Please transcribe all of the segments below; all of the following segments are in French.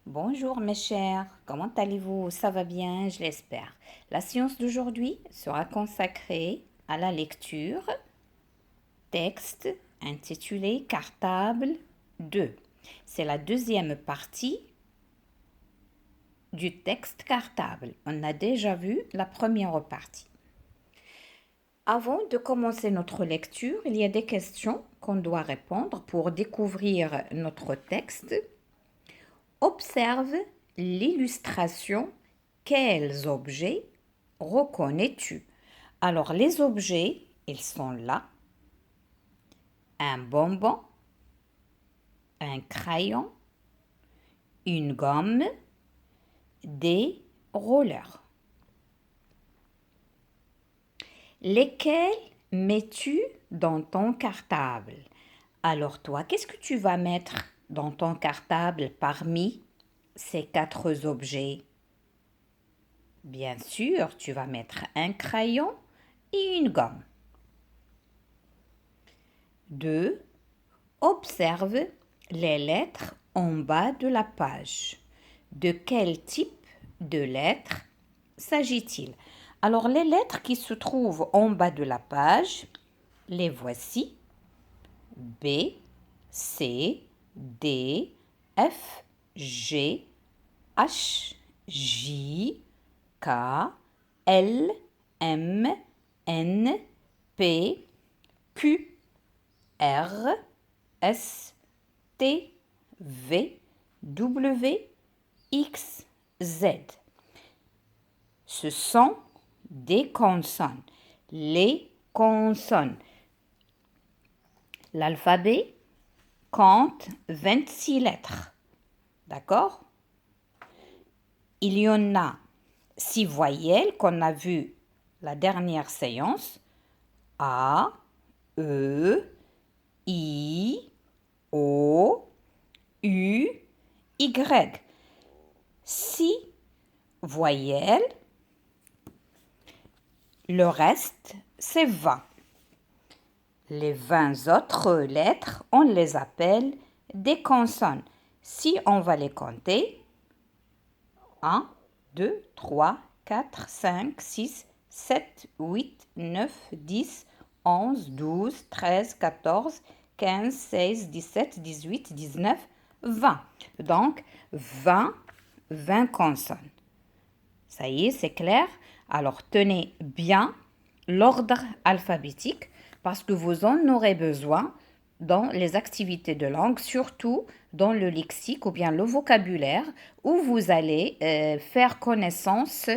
Bonjour mes chers, comment allez-vous? Ça va bien, je l'espère. La séance d'aujourd'hui sera consacrée à la lecture, texte intitulé Cartable 2. C'est la deuxième partie du texte cartable. On a déjà vu la première partie. Avant de commencer notre lecture, il y a des questions qu'on doit répondre pour découvrir notre texte. Observe l'illustration. Quels objets reconnais-tu? Alors, les objets, ils sont là. Un bonbon, un crayon, une gomme, des rollers. Lesquels mets-tu dans ton cartable? Alors toi, qu'est-ce que tu vas mettre dans ton cartable parmi ces quatre objets? Bien sûr, tu vas mettre un crayon et une gomme. 2. Observe les lettres en bas de la page. De quel type de lettres s'agit-il? Alors, les lettres qui se trouvent en bas de la page, les voici. B, C, D, F, G, H, J, K, L, M, N, P, Q, R, S, T, V, W, X, Z. Ce sont des consonnes. Les consonnes. L'alphabet compte 26 lettres. D'accord? Il y en a 6 voyelles qu'on a vues la dernière séance. A, E, I, O, U, Y. 6 voyelles. Le reste, c'est 20. Les 20 autres lettres, on les appelle des consonnes. Si on va les compter, 1, 2, 3, 4, 5, 6, 7, 8, 9, 10, 11, 12, 13, 14, 15, 16, 17, 18, 19, 20. Donc, 20 consonnes. Ça y est, c'est clair? Alors, tenez bien l'ordre alphabétique parce que vous en aurez besoin dans les activités de langue, surtout dans le lexique ou bien le vocabulaire, où vous allez faire connaissance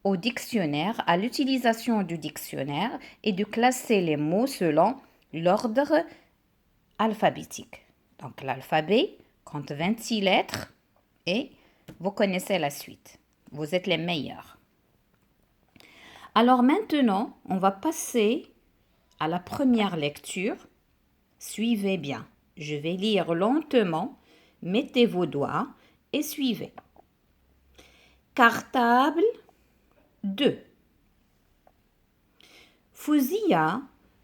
au dictionnaire, à l'utilisation du dictionnaire et de classer les mots selon l'ordre alphabétique. Donc l'alphabet compte 26 lettres et vous connaissez la suite. Vous êtes les meilleurs. Alors maintenant, on va passer à la première lecture. Suivez bien. Je vais lire lentement. Mettez vos doigts et suivez. Cartable 2. Fouzia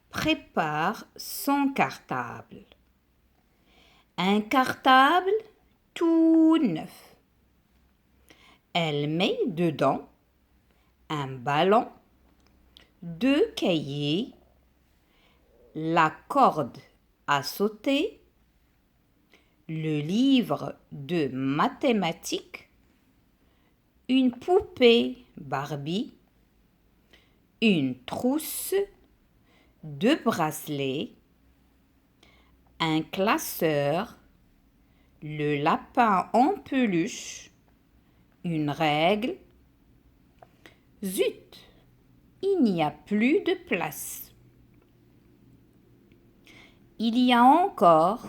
prépare son cartable. Un cartable tout neuf. Elle met dedans un ballon, 2 cahiers, la corde à sauter, le livre de mathématiques, une poupée Barbie, une trousse, 2 bracelets, un classeur, le lapin en peluche, une règle. Zut, il n'y a plus de place. Il y a encore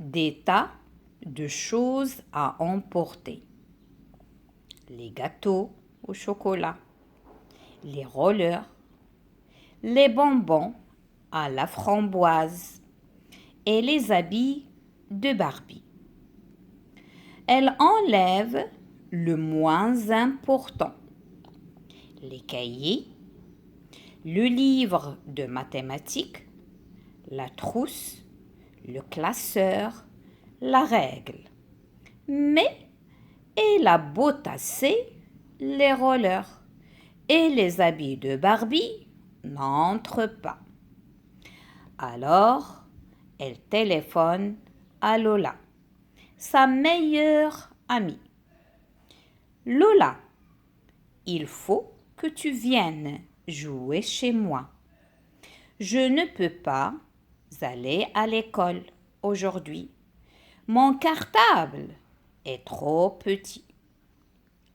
des tas de choses à emporter. Les gâteaux au chocolat, les rollers, les bonbons à la framboise et les habits de Barbie. Elle enlève le moins important. Les cahiers, le livre de mathématiques, la trousse, le classeur, la règle. Mais elle a beau tasser les rollers et les habits de Barbie n'entrent pas. Alors, elle téléphone à Lola, sa meilleure amie. Lola, il faut que tu viennes jouer chez moi. Je ne peux pas aller à l'école aujourd'hui. Mon cartable est trop petit.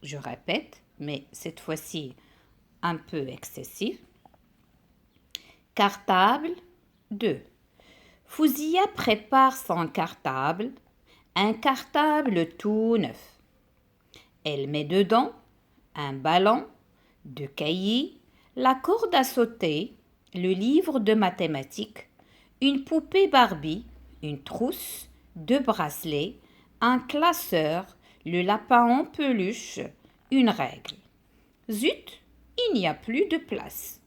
Je répète, mais cette fois-ci un peu excessif. Cartable 2. Fouzia prépare son cartable, un cartable tout neuf. Elle met dedans un ballon, deux cahiers, la corde à sauter, le livre de mathématiques, une poupée Barbie, une trousse, deux bracelets, un classeur, le lapin en peluche, une règle. Zut, il n'y a plus de place.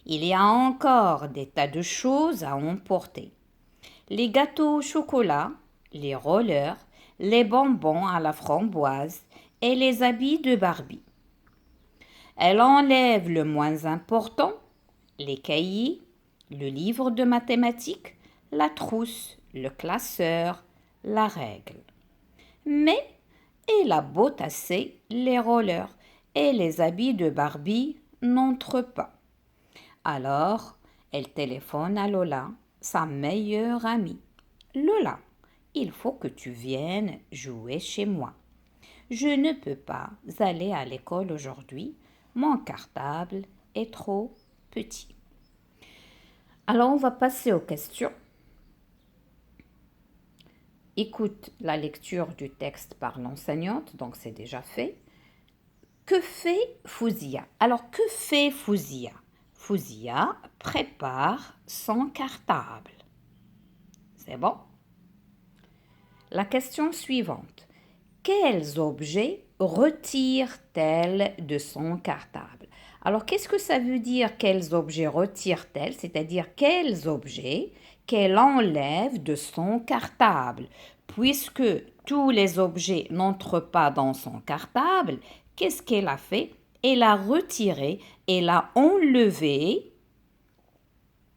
Il y a encore des tas de choses à emporter. Les gâteaux au chocolat, les rollers, les bonbons à la framboise et les habits de Barbie. Elle enlève le moins important, les cahiers, le livre de mathématiques, la trousse, le classeur, la règle. Mais elle a beau tasser les rollers et les habits de Barbie n'entrent pas. Alors, elle téléphone à Lola, sa meilleure amie. Lola, il faut que tu viennes jouer chez moi. Je ne peux pas aller à l'école aujourd'hui. Mon cartable est trop petit. Alors, on va passer aux questions. Écoute la lecture du texte par l'enseignante, donc c'est déjà fait. Que fait Fouzia? Alors, que fait Fouzia? Fouzia prépare son cartable. C'est bon? La question suivante. Quels objets retire-t-elle de son cartable? Alors, qu'est-ce que ça veut dire quels objets retire-t-elle? C'est-à-dire quels objets qu'elle enlève de son cartable? Puisque tous les objets n'entrent pas dans son cartable, qu'est-ce qu'elle a fait? Elle a retiré, elle a enlevé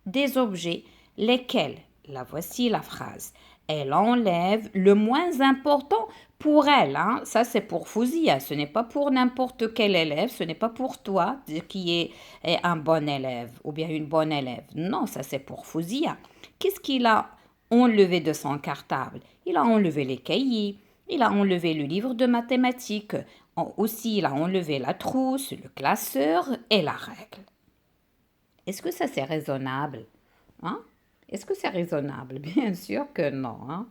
des objets. Lesquels? La voici la phrase. Elle enlève le moins important pour elle. Ça, c'est pour Fouzia. Ce n'est pas pour n'importe quel élève. Ce n'est pas pour toi qui est un bon élève ou bien une bonne élève. Non, ça, c'est pour Fouzia. Qu'est-ce qu'il a enlevé de son cartable? Il a enlevé les cahiers. Il a enlevé le livre de mathématiques. Aussi, il a enlevé la trousse, le classeur et la règle. Est-ce que ça, c'est raisonnable? Est-ce que c'est raisonnable? Bien sûr que non.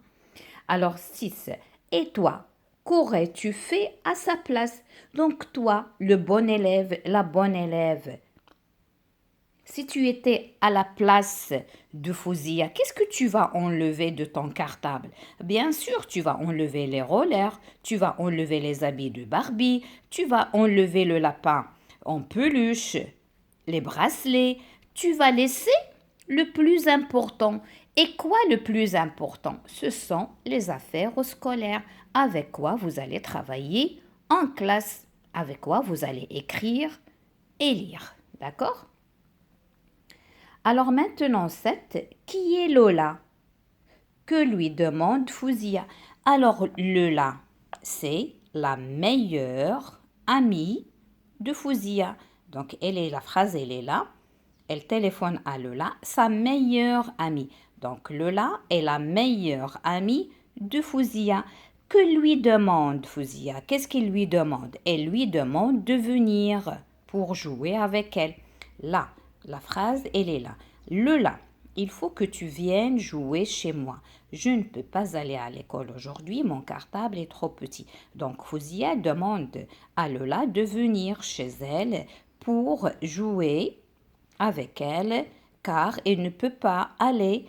Alors 6. Et toi, qu'aurais-tu fait à sa place? Donc toi, le bon élève, la bonne élève, si tu étais à la place de Fouzia, qu'est-ce que tu vas enlever de ton cartable? Bien sûr, tu vas enlever les rollers, tu vas enlever les habits de Barbie, tu vas enlever le lapin en peluche, les bracelets, tu vas laisser le plus important. Et quoi le plus important? Ce sont les affaires scolaires. Avec quoi vous allez travailler en classe? Avec quoi vous allez écrire et lire. D'accord? Alors maintenant 7. Qui est Lola? Que lui demande Fouzia? Alors Lola, c'est la meilleure amie de Fouzia. Donc la phrase, elle est là. Elle téléphone à Lola, sa meilleure amie. Donc Lola est la meilleure amie de Fouzia. Que lui demande Fouzia? Qu'est-ce qu'il lui demande? Elle lui demande de venir pour jouer avec elle. Là, la phrase, elle est là. Lola, il faut que tu viennes jouer chez moi. Je ne peux pas aller à l'école aujourd'hui, mon cartable est trop petit. Donc Fouzia demande à Lola de venir chez elle pour jouer avec elle, car elle ne peut pas aller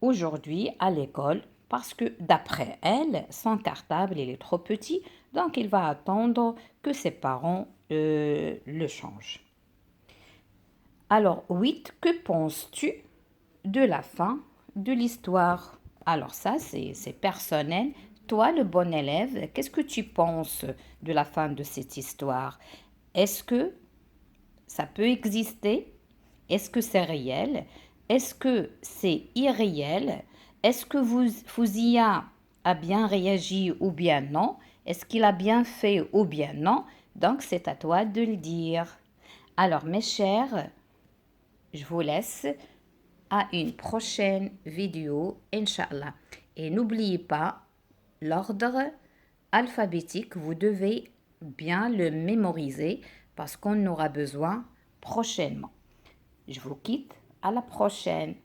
aujourd'hui à l'école parce que d'après elle, son cartable il est trop petit, donc il va attendre que ses parents le changent. Alors 8, que penses-tu de la fin de l'histoire? Alors ça, c'est personnel. Toi, le bon élève, qu'est-ce que tu penses de la fin de cette histoire? Est-ce que ça peut exister? Est-ce que c'est réel? Est-ce que c'est irréel? Est-ce que Fouzia a bien réagi ou bien non? Est-ce qu'il a bien fait ou bien non? Donc, c'est à toi de le dire. Alors, mes chers, je vous laisse à une prochaine vidéo, Inch'Allah. Et n'oubliez pas, l'ordre alphabétique, vous devez bien le mémoriser parce qu'on en aura besoin prochainement. Je vous quitte, à la prochaine.